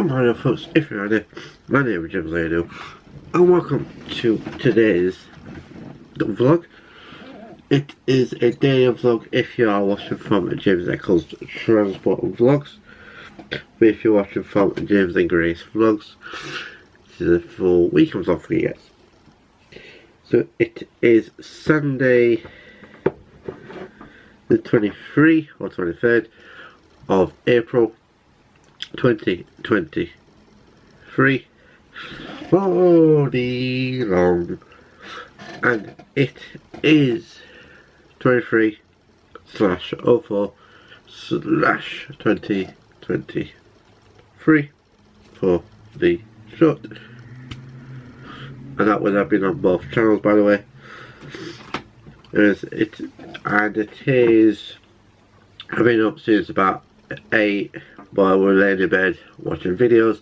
Good morning folks, if you're ready, my name is James Lado, and welcome to today's vlog. It is a daily vlog if you are watching from James Eccles Transport Vlogs, but if you're watching from James and Grace Vlogs, this is a full weekend vlog for you guys. So it is Sunday the 23rd or 23rd of April 2023, holy long, and it is 23/04/2023 for the short, and that would have been on both channels, by the way. I've been up since about 8, but we're laying in bed watching videos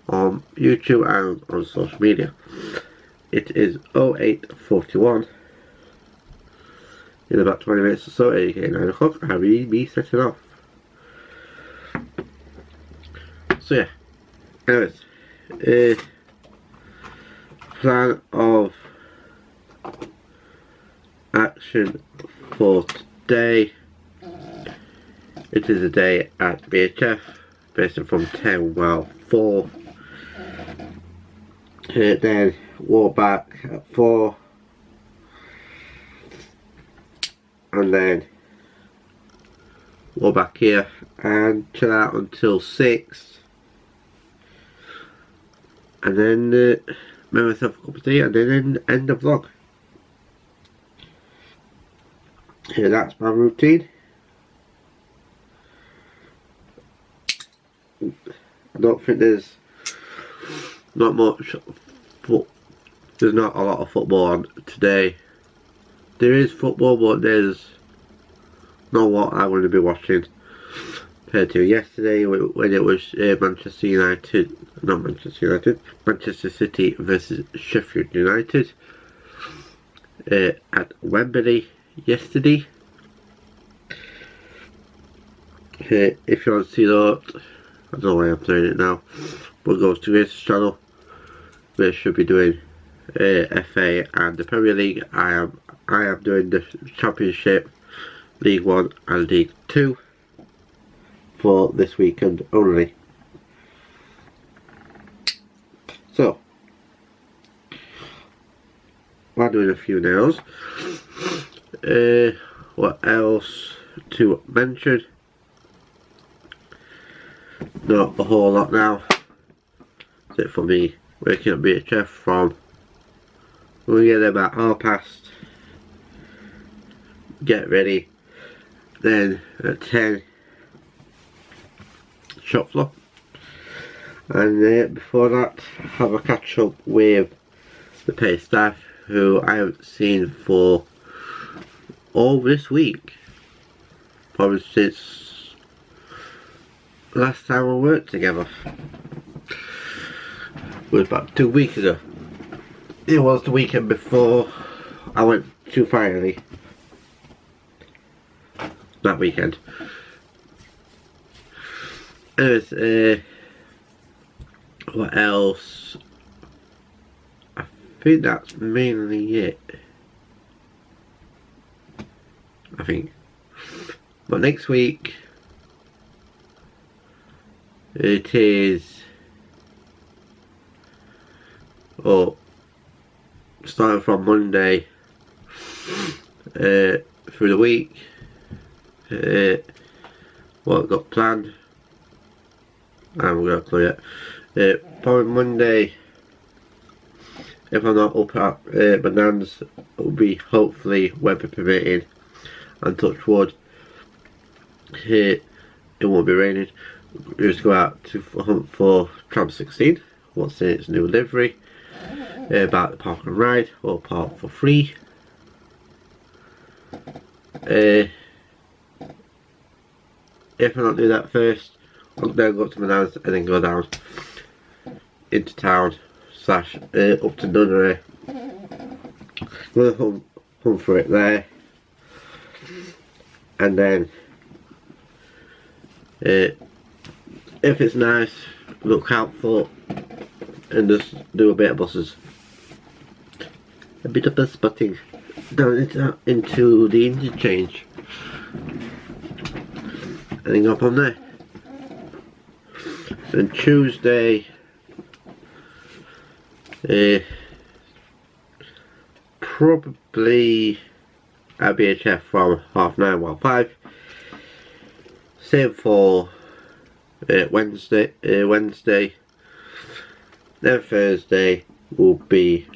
on YouTube and on social media. It is 08:41 in about 20 minutes or so, aka 9 o'clock, and we be setting off. So yeah, anyways, plan of action for today. It is a day at BHF, basically from 10, well, 4. Then walk back at 4. And then walk back here and chill out until 6. And then make myself a cup of tea and then end the vlog. That's my routine. I don't think there's not much, there's not a lot of football on today. There is football, but there's not what I'm going to be watching compared to yesterday when it was Manchester City versus Sheffield United at Wembley yesterday. If you want to see that, I don't know why I'm doing it now, but go to Grace's channel. They should be doing FA and the Premier League. I am doing the Championship, League 1 and League 2 for this weekend only. So I'm doing a few nails. What else to mention? Not a whole lot now. That's it for me. Waking up BHF from, we'll get there about past, get ready, then at 10 shop floor, and before that have a catch up with the paid staff who I haven't seen for all this week, probably since last time we worked together. It was about 2 weeks ago. It was the weekend before I went to Friday. That weekend. Anyways, what else? I think that's mainly it. I think. But next week it is starting from Monday through the week. What I've got planned, and we're going to play it. Probably Monday, if I'm not up at my nans, it will be hopefully weather permitting and touch wood. It won't be raining. We just go out to hunt for Trams 16. What's in its new livery? About the park and ride, or park for free. If I don't do that first, I'll then go up to my nans and then go down into town / up to Nunnery. We'll hunt for it there, and then if it's nice look out for and just do a bit of buses. A bit of bus spotting down into the interchange. And then go up on there. Then Tuesday, probably at BHF from 9:30 while 5. Same for Wednesday. Then Thursday will be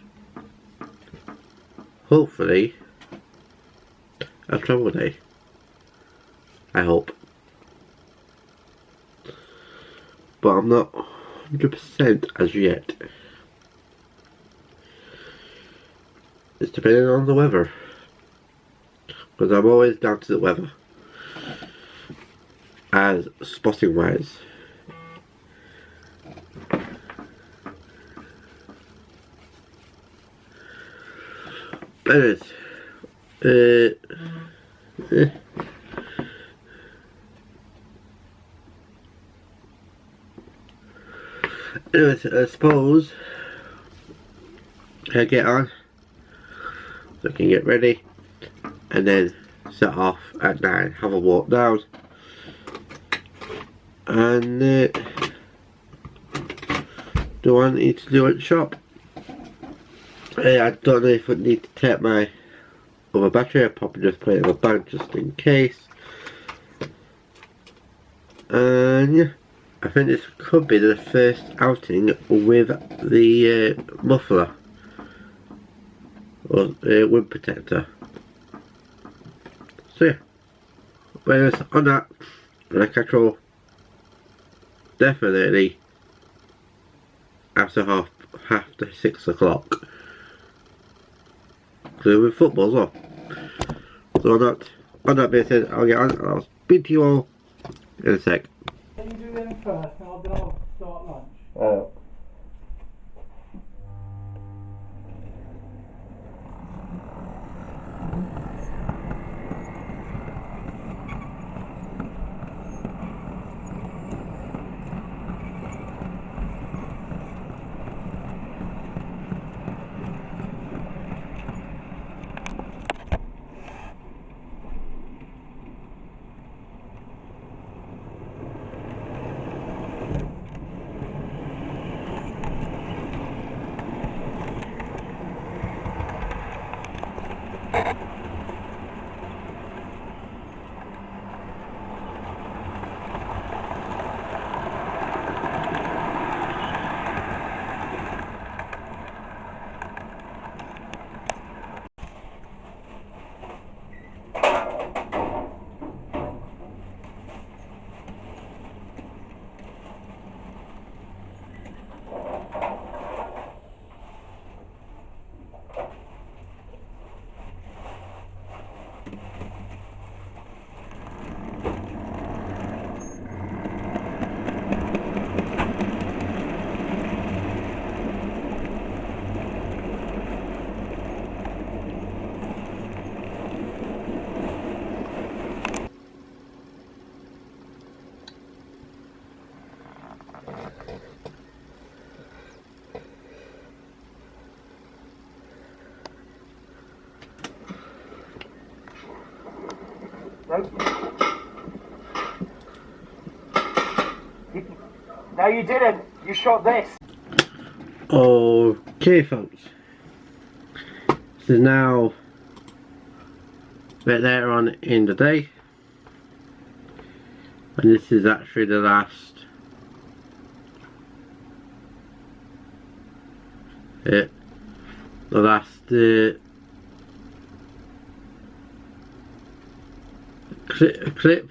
hopefully a travel day. I hope. But I'm not 100% as yet. It's depending on the weather. Because I'm always down to the weather. As spotting wise. Anyways. Anyways, I suppose I get on so I can get ready and then set off at 9, have a walk down and do I need to do at the shop. I don't know if I need to take my other battery. I'll probably just put it in my bag just in case. And yeah, I think this could be the first outing with the muffler or wind protector. So yeah, whereas on that, like I told, definitely after after 6 o'clock. So with football as well. So on that being said, I'll get on and I'll speak to you all in a sec. Can you do them first and I'll start lunch? No, you didn't. You shot this. Okay, folks. This is now a bit later on in the day, and this is actually the last clip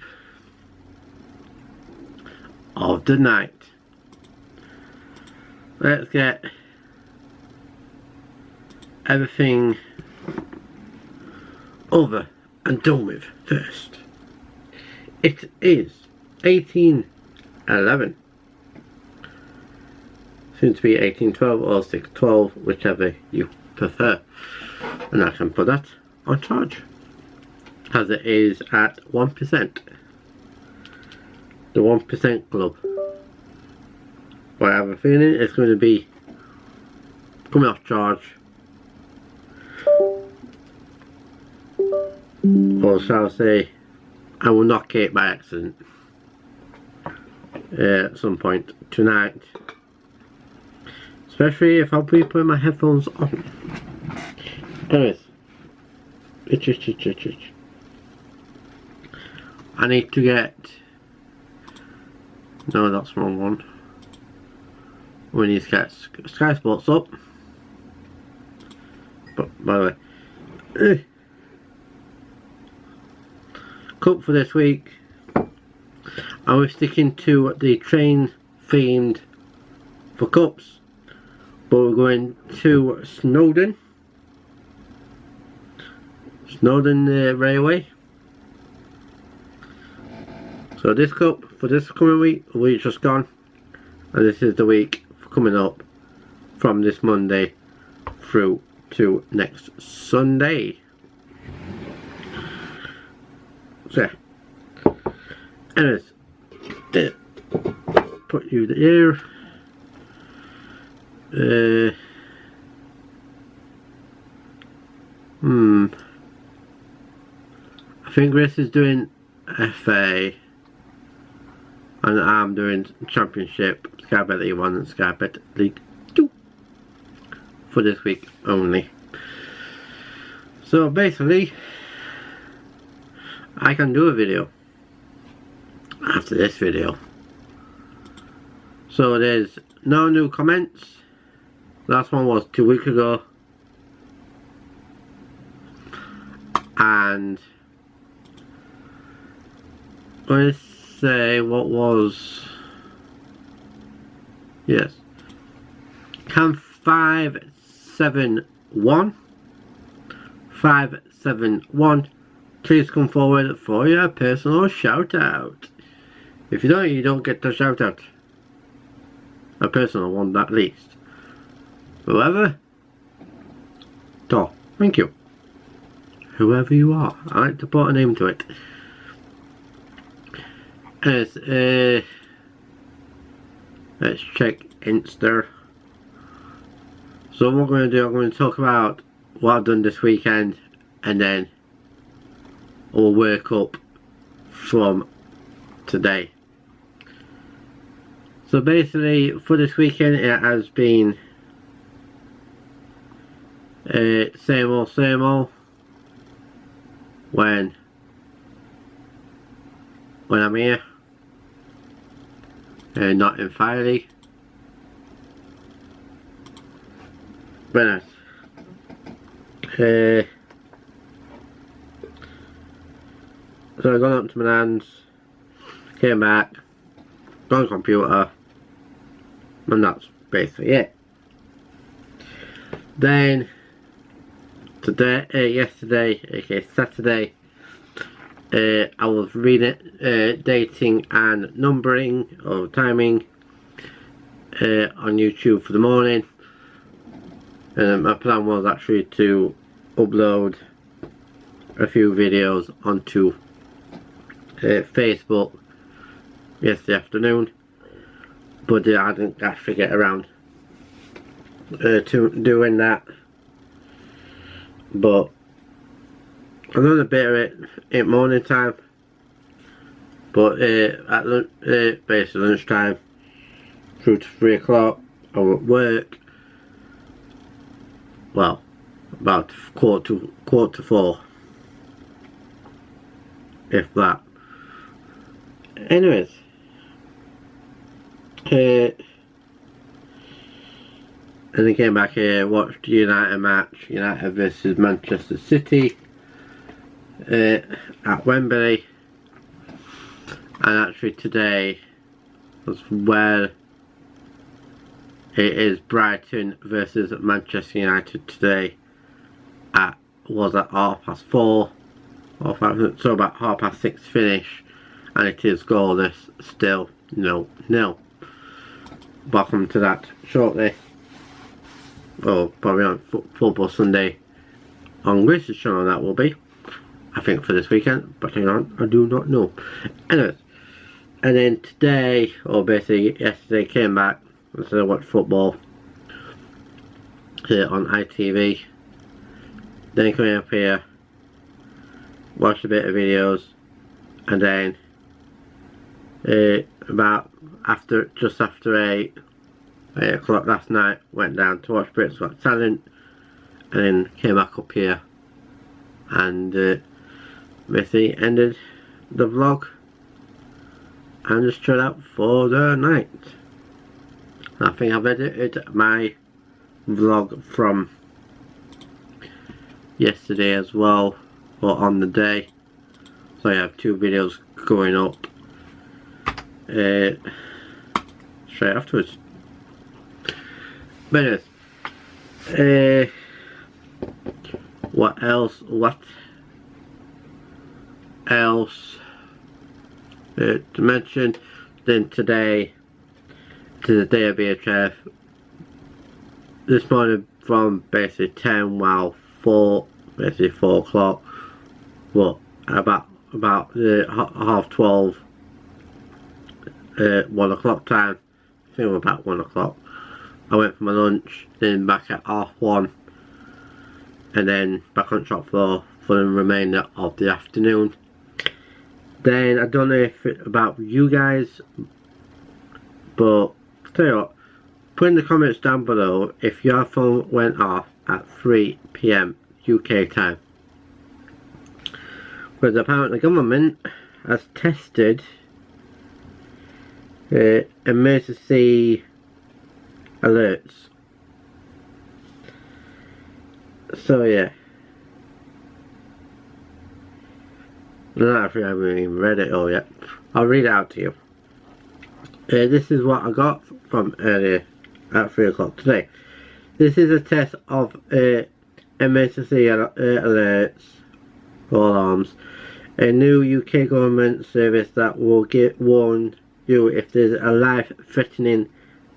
of the night. Let's get everything over and done with first. It is 18:11. Soon to be 18:12 or 6:12, whichever you prefer. And I can put that on charge, as it is at 1%. The 1% club. But I have a feeling it's going to be coming off charge. Or shall I say, I will knock it by accident at some point tonight. Especially if I'll be putting my headphones on. Anyways. I need to get... No, that's the wrong one. We need to get Sky Sports up. But, by the way... Cup for this week. I was sticking to the train themed for cups. But we're going to Snowdon Railway. So this cup for this coming week just gone, and this is the week coming up from this Monday through to next Sunday. So yeah. Anyways, put you there. I think Grace is doing FA and I'm doing Championship, Sky Bet League 1 and Sky Bet League 2 for this week only. So basically I can do a video after this video. So there's no new comments. Last one was 2 weeks ago. And let's say what was, yes, can 571 please come forward for your personal shout out. If you don't get the shout out. A personal one at least. Whoever, thank you. Whoever you are, I like to put a name to it. Let's check Insta. So what we're going to do, I'm going to talk about what I've done this weekend, and then we'll work up from today. So basically for this weekend it has been same old when I'm here, not entirely, but nice. So I got up to my nans, came back, got on the computer, and that's basically it. Then yesterday, aka Saturday, I was reading dating and numbering or timing on YouTube for the morning, and my plan was actually to upload a few videos onto Facebook yesterday afternoon, but I didn't actually get around to doing that. But I've done a bit of it at morning time, but at basically lunchtime through to 3 o'clock I was at work. Well, about quarter to 4, if that. Anyways, and I came back here, watched the United match, United versus Manchester City at Wembley, and actually today was where it is Brighton versus Manchester United today was at 4:30, so about 6:30 finish, and it is goalless still, 0-0. Welcome to that shortly. Or probably on Football Sunday on Grace's channel that will be, I think, for this weekend, but hang on, I do not know. Anyways, and then today, or basically yesterday, came back instead of watch football here on ITV. Then coming up here, watch a bit of videos, and then about just after 8 o'clock last night, went down to watch Britain's Got Talent, and then came back up here and basically ended the vlog and just chilled out for the night. I think I've edited my vlog from yesterday as well, or on the day, so I have 2 videos going up straight afterwards. But anyways, what else to mention? Then today is the day of BHF. This morning from basically 10 basically 4 o'clock, but about half 12, 1 o'clock time, I think about 1 o'clock, I went for my lunch, then back at half 1, and then back on shop floor for the remainder of the afternoon. Then I don't know if it's about you guys, but tell you what, put in the comments down below if your phone went off at 3 PM UK time. Because apparently the government has tested emergency alerts. So yeah, I haven't even read it all yet. I'll read it out to you. This is what I got from earlier at 3 o'clock today. This is a test of emergency alerts or alarms. A new UK government service that will warn you if there's a life-threatening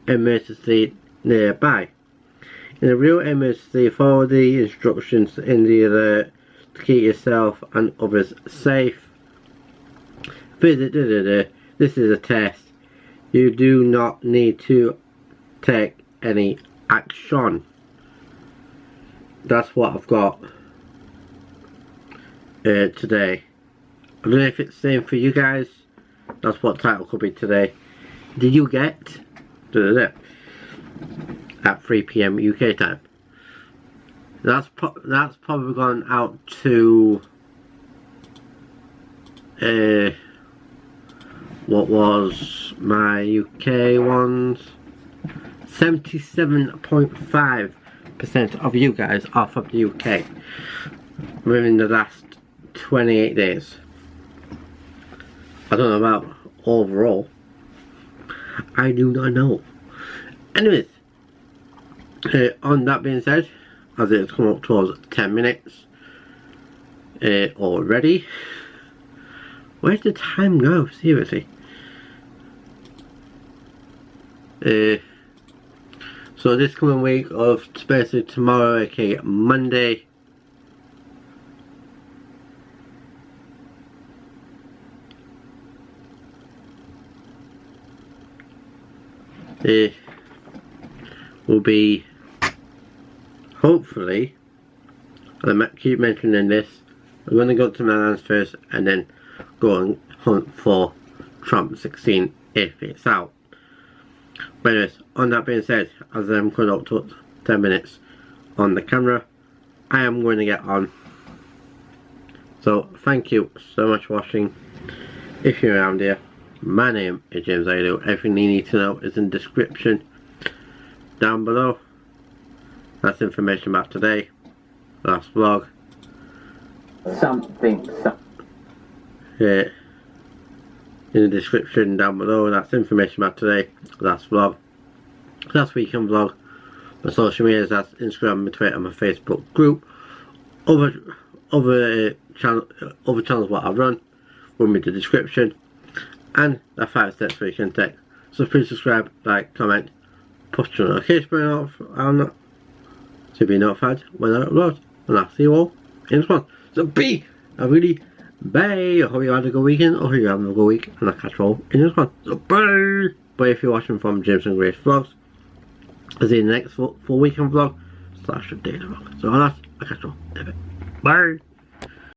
emergency nearby. In a real emergency, follow the instructions in the alert to keep yourself and others safe. This is a test. You do not need to take any action. That's what I've got today. I don't know if it's the same for you guys. That's what the title could be today. Did you get at 3 PM UK time? That's probably gone out to what was my UK ones? 77.5% of you guys are from the UK within the last 28 days. I don't know about overall. I do not know. Anyways, on that being said, as it's come up towards 10 minutes already. Where's the time go? Seriously. So this coming week of basically tomorrow, aka Monday, will be hopefully, and I keep mentioning this, I'm going to go to my nans first and then go and hunt for Trams 16 if it's out. But anyways, on that being said, as I'm going up to 10 minutes on the camera, I am going to get on. So thank you so much for watching. If you're around here, my name is James Aido. Everything you need to know is in the description down below. That's information about today, last vlog. Yeah, in the description down below, that's information about today, last vlog, last weekend vlog. My social media, that's Instagram, my Twitter, my Facebook group. Other channels what I run will be in the description, and the 5 steps where you can take. So please subscribe, like, comment, push the notification bell on to be notified when I upload. And I'll see you all in this one. So be a really bye. I hope you had a good weekend. I hope you had a good week, and I'll catch you all in this one. So bye. But if you're watching from James and Grace Vlogs, I'll see you in the next full weekend vlog / daily vlog. So on that, I'll catch you all in a bit. Bye!